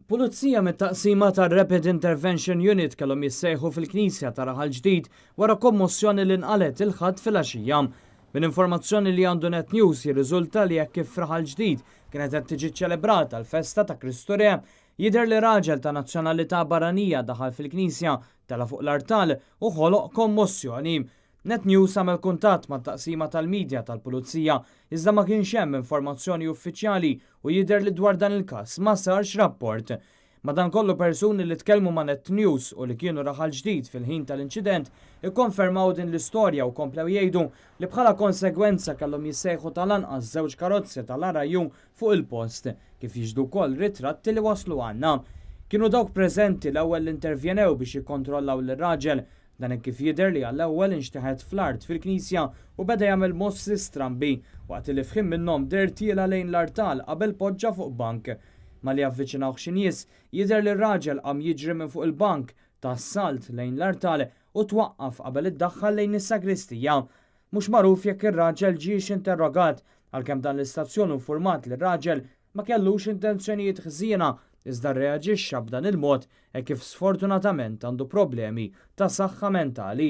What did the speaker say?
Pulizija mit-taqsima tar-Rapid Intervention Unit kellhom jissejħu fil-Knisja ta' Raħal Ġdid wara kommozzjoni li nqalet il-ħadd fil-għaxija. Min informazzjoni li għandu Net News jirriżulta li jekk kif Raħal Ġdid kienet qed tiġi ċċelebrata l-festa ta' Kristu Re, jidher li raġel ta' nazzjonalità barranija daħal fil-Knisja tela fuq l-artal u ħoloq kommozzjoni. Net News għamel kuntatt ma' taqsima tal-medja tal-Pulizija iżda ma kienx hemm informazzjoni uffiċjali u jidher li dwar dan il-każ ma sarx rapport. Madankollu persuni li tkellmu ma' Net News u li kienu Raħal Ġdid fil-ħin tal-inċident ikkonfermaw din l-istorja u komplew jgħidu li bħala konsegwenza kellhom jissejħu tal-anqas żewġ karozzi tal-RIU fuq il-post kif jiġdu wkoll ritratti li waslu għandna. Kienu dawk preżenti l-ewwel li intervjenew biex jikkontrollaw lir-raġel. Dan kif jidher li għall-ewwel inxteħed fl-art fil-Knisja u beda jagħmel mossi strambi waqt li fħim minnhom dertiela lejn l-artal qabel poġġa fuq bank. Ma li avviċinaw xi nies jidher li r-raġel qam jiġri minn fuq il-bank tas-salt lejn l-artal u twaqqaf qabel iddaħħal lejn is-sagristija. Mhux magħruf jekk ir-raġel ġiex interrogat għalkemm dan l-istazzjon infurmat li r-raġel ma kellux intenzjonijiet ħżiena iżda rreaġixxa b'dan il-mod kif sfortunatament għandu problemi ta' saħħa mentali.